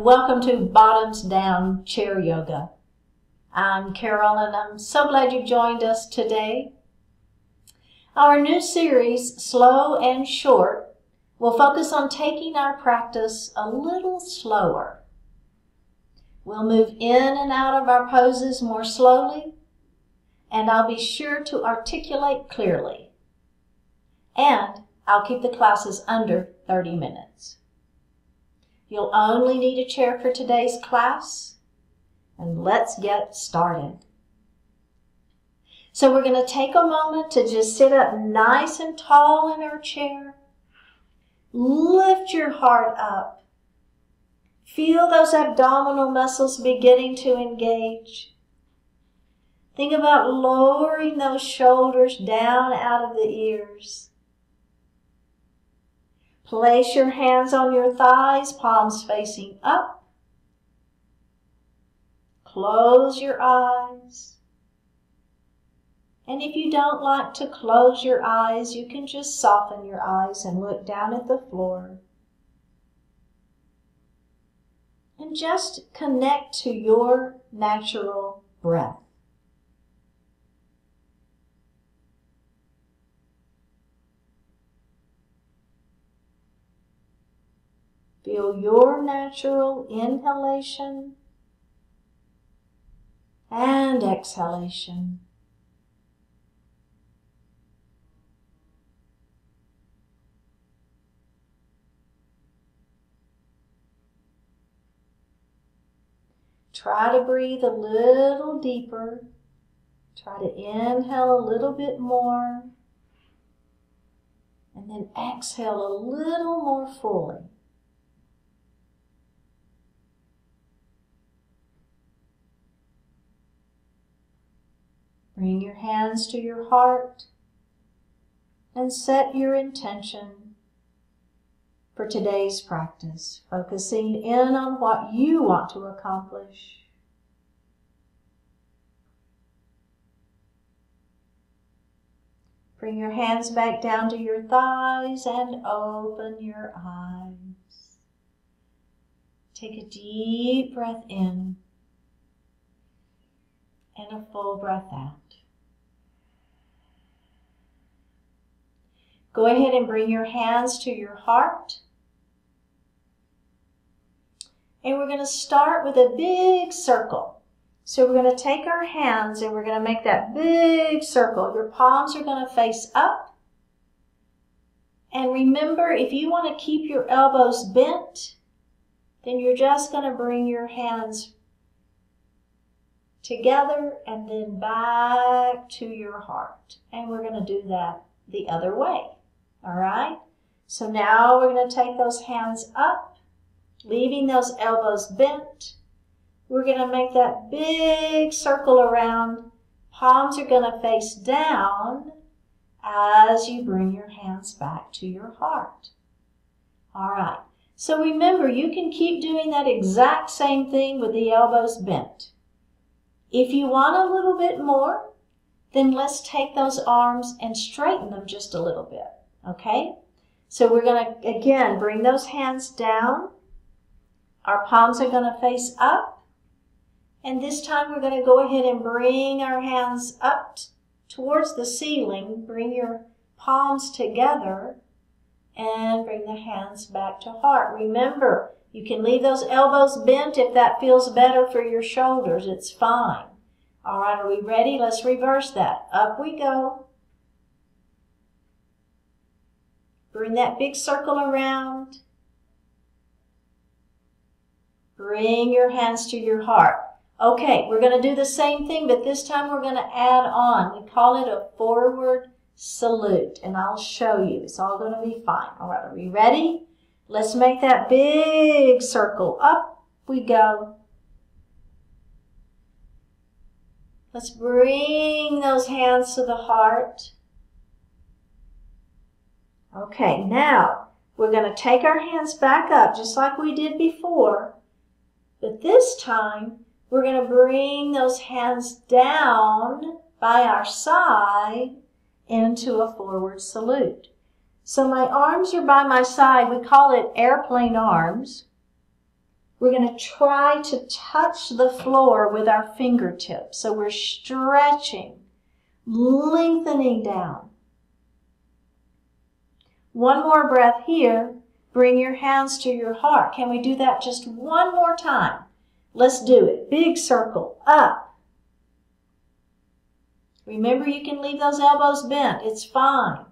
welcome to Bottoms Down Chair Yoga. I'm Carol and I'm so glad you joined us today. Our new series, Slow and Short, will focus on taking our practice a little slower. We'll move in and out of our poses more slowly, and I'll be sure to articulate clearly. And I'll keep the classes under 30 minutes. You'll only need a chair for today's class, and let's get started. So we're going to take a moment to just sit up nice and tall in our chair. Lift your heart up. Feel those abdominal muscles beginning to engage. Think about lowering those shoulders down out of the ears. Place your hands on your thighs, palms facing up. Close your eyes. And if you don't like to close your eyes, you can just soften your eyes and look down at the floor. And just connect to your natural breath. Feel your natural inhalation and exhalation. Try to breathe a little deeper. Try to inhale a little bit more. And then exhale a little more fully. Bring your hands to your heart and set your intention for today's practice, focusing in on what you want to accomplish. Bring your hands back down to your thighs and open your eyes. Take a deep breath in and a full breath out. Go ahead and bring your hands to your heart. And we're going to start with a big circle. So we're going to take our hands and we're going to make that big circle. Your palms are going to face up. And remember, if you want to keep your elbows bent, then you're just going to bring your hands together and then back to your heart. And we're going to do that the other way. All right? So now we're going to take those hands up, leaving those elbows bent. We're going to make that big circle around. Palms are going to face down as you bring your hands back to your heart. All right. So remember, you can keep doing that exact same thing with the elbows bent. If you want a little bit more, then let's take those arms and straighten them just a little bit, okay? So we're going to, again, bring those hands down. Our palms are going to face up. And this time we're going to go ahead and bring our hands up towards the ceiling. Bring your palms together and bring the hands back to heart. Remember, you can leave those elbows bent if that feels better for your shoulders. It's fine. All right, are we ready? Let's reverse that. Up we go. Bring that big circle around. Bring your hands to your heart. Okay, we're going to do the same thing, but this time we're going to add on. We call it a forward salute, and I'll show you. It's all going to be fine. All right, are we ready? Let's make that big circle. Up we go. Let's bring those hands to the heart. Okay, now we're going to take our hands back up just like we did before. But this time, we're going to bring those hands down by our side into a forward salute. So my arms are by my side. We call it airplane arms. we're going to try to touch the floor with our fingertips. So we're stretching, lengthening down. One more breath here. Bring your hands to your heart. Can we do that just one more time? Let's do it. Big circle, up. Remember, you can leave those elbows bent. It's fine.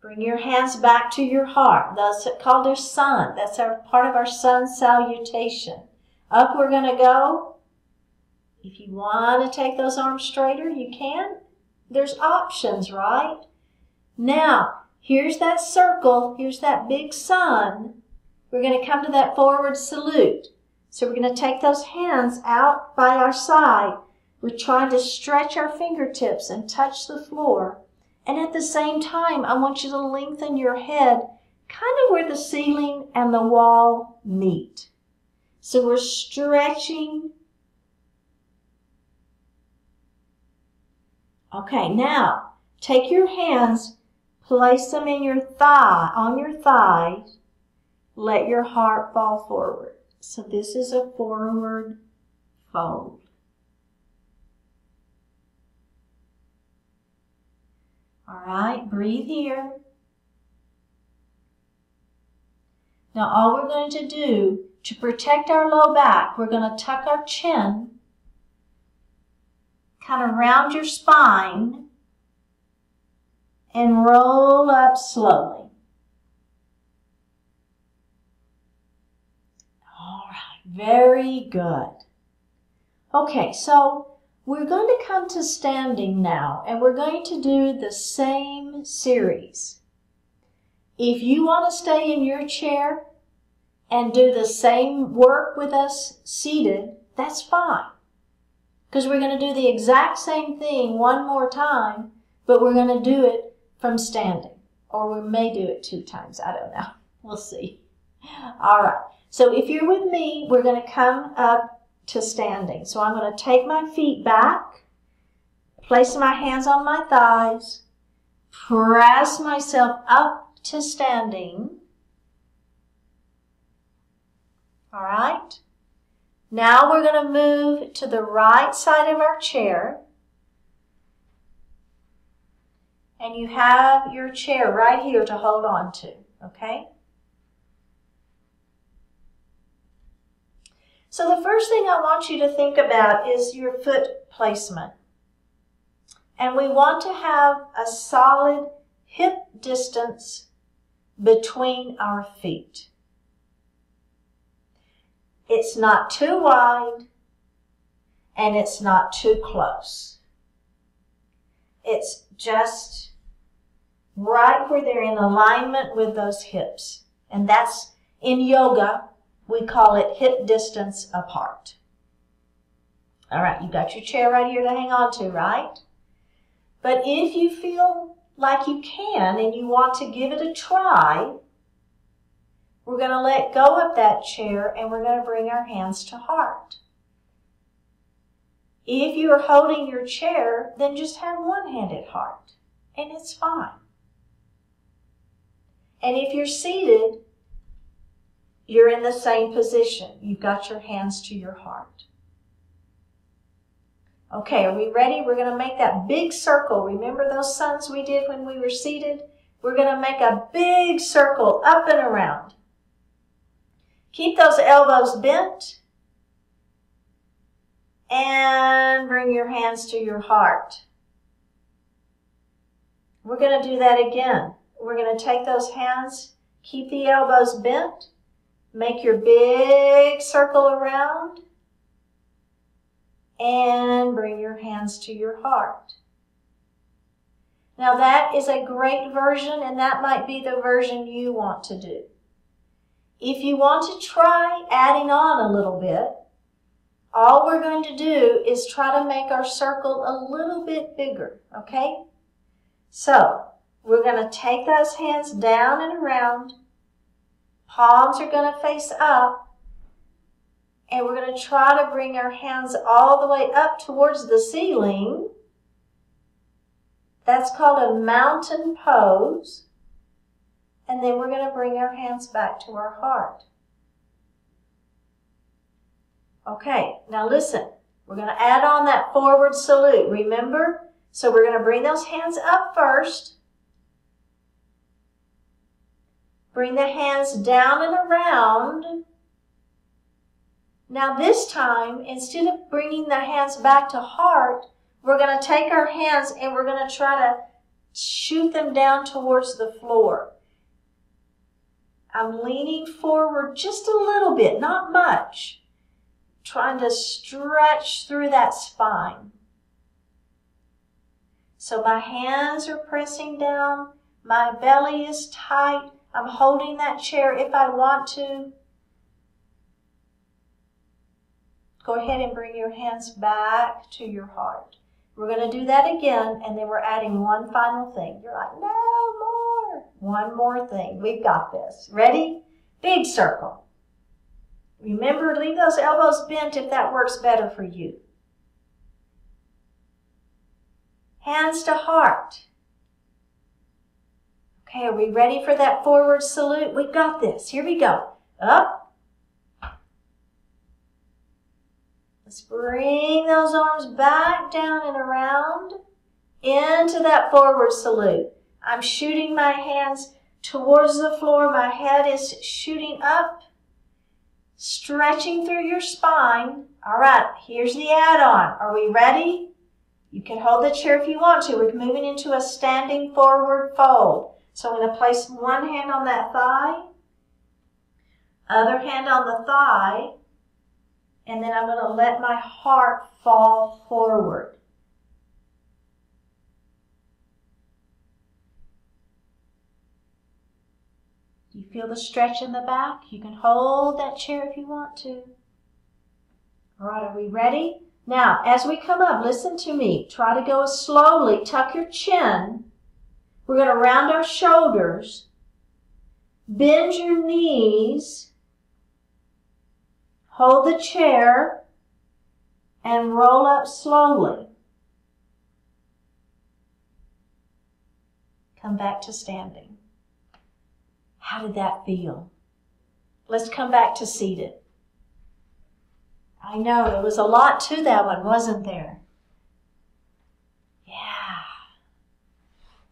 Bring your hands back to your heart. That's called our sun. That's part of our sun salutation. Up we're going to go. If you want to take those arms straighter, you can. There's options, right? Now, here's that circle. Here's that big sun. We're going to come to that forward salute. So we're going to take those hands out by our side. We're trying to stretch our fingertips and touch the floor. And at the same time, I want you to lengthen your head kind of where the ceiling and the wall meet. So we're stretching. Okay, now take your hands, place them in your thigh, on your thighs. Let your heart fall forward. So this is a forward fold. All right, breathe here. Now all we're going to do to protect our low back, we're going to tuck our chin, kind of round your spine, and roll up slowly. All right, very good. Okay, so we're going to come to standing now, and we're going to do the same series. If you want to stay in your chair and do the same work with us seated, that's fine. Because we're going to do the exact same thing one more time, but we're going to do it from standing. Or we may do it 2 times. I don't know. We'll see. All right. So if you're with me, we're going to come up to standing. So I'm going to take my feet back, place my hands on my thighs, press myself up to standing. All right. Now we're going to move to the right side of our chair. And you have your chair right here to hold on to, okay? So the first thing I want you to think about is your foot placement. And we want to have a solid hip distance between our feet. It's not too wide and it's not too close. It's just right where they're in alignment with those hips. And that's in yoga. We call it hip distance apart. All right, you got your chair right here to hang on to, right? But if you feel like you can and you want to give it a try, we're going to let go of that chair and we're going to bring our hands to heart. If you're holding your chair, then just have one hand at heart, and it's fine. And if you're seated, you're in the same position. You've got your hands to your heart. Okay, are we ready? We're going to make that big circle. Remember those suns we did when we were seated? We're going to make a big circle up and around. Keep those elbows bent. And bring your hands to your heart. We're going to do that again. We're going to take those hands, keep the elbows bent. Make your big circle around and bring your hands to your heart. Now that is a great version, and that might be the version you want to do. If you want to try adding on a little bit, all we're going to do is try to make our circle a little bit bigger, okay? So we're going to take those hands down and around. Palms are going to face up, and we're going to try to bring our hands all the way up towards the ceiling. That's called a mountain pose. And then we're going to bring our hands back to our heart. Okay, now listen. We're going to add on that forward salute, remember? So we're going to bring those hands up first. Bring the hands down and around. Now this time, instead of bringing the hands back to heart, we're going to take our hands and we're going to try to shoot them down towards the floor. I'm leaning forward just a little bit, not much. Trying to stretch through that spine. So my hands are pressing down. My belly is tight. I'm holding that chair if I want to. Go ahead and bring your hands back to your heart. We're going to do that again, and then we're adding one final thing. You're like, no more. One more thing. We've got this. Ready? Big circle. Remember, leave those elbows bent if that works better for you. Hands to heart. Okay, are we ready for that forward salute? We've got this. Here we go. Up. Let's bring those arms back down and around into that forward salute. I'm shooting my hands towards the floor. My head is shooting up, stretching through your spine. All right, here's the add-on. Are we ready? You can hold the chair if you want to. We're moving into a standing forward fold. So I'm going to place one hand on that thigh, other hand on the thigh, and then I'm going to let my heart fall forward. Do you feel the stretch in the back? You can hold that chair if you want to. All right, are we ready? Now, as we come up, listen to me. Try to go slowly. Tuck your chin. We're going to round our shoulders. Bend your knees. Hold the chair and roll up slowly. Come back to standing. How did that feel? Let's come back to seated. I know, there was a lot to that one, wasn't there? Yeah.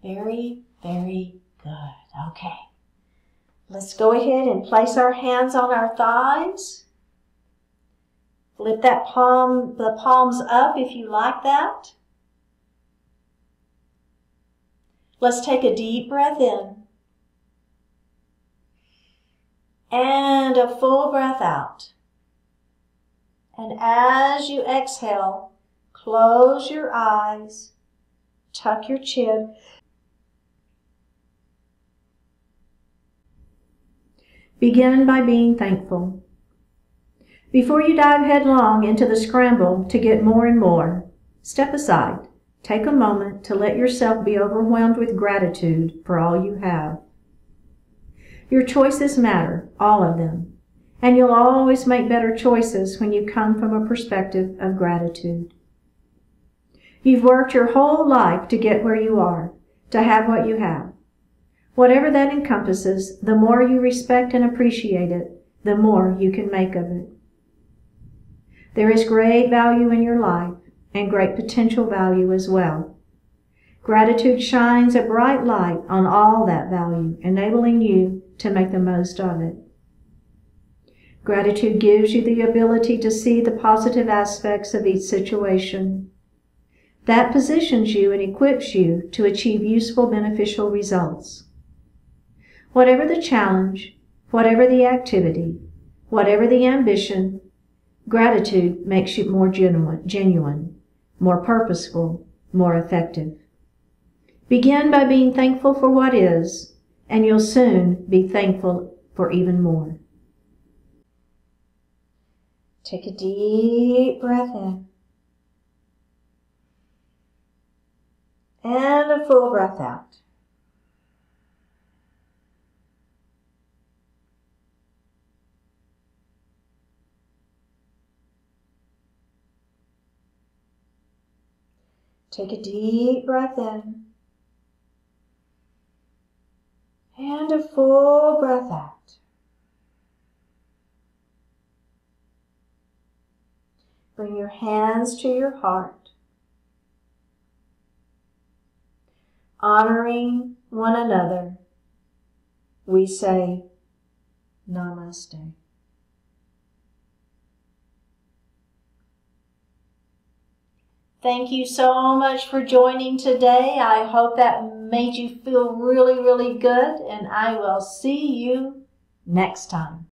Very, very good. Okay. Let's go ahead and place our hands on our thighs. Lift the palms up if you like that. Let's take a deep breath in. And a full breath out. And as you exhale, close your eyes, tuck your chin. Begin by being thankful. Before you dive headlong into the scramble to get more and more, step aside. Take a moment to let yourself be overwhelmed with gratitude for all you have. Your choices matter, all of them, and you'll always make better choices when you come from a perspective of gratitude. You've worked your whole life to get where you are, to have what you have. Whatever that encompasses, the more you respect and appreciate it, the more you can make of it. There is great value in your life and great potential value as well. Gratitude shines a bright light on all that value, enabling you to make the most of it. Gratitude gives you the ability to see the positive aspects of each situation. That positions you and equips you to achieve useful, beneficial results. Whatever the challenge, whatever the activity, whatever the ambition, gratitude makes you more genuine, more purposeful, more effective. Begin by being thankful for what is, and you'll soon be thankful for even more. Take a deep breath in. And a full breath out. Take a deep breath in. And a full breath out. Bring your hands to your heart. Honoring one another, we say Namaste. Thank you so much for joining today. I hope that made you feel really, really good, and I will see you next time.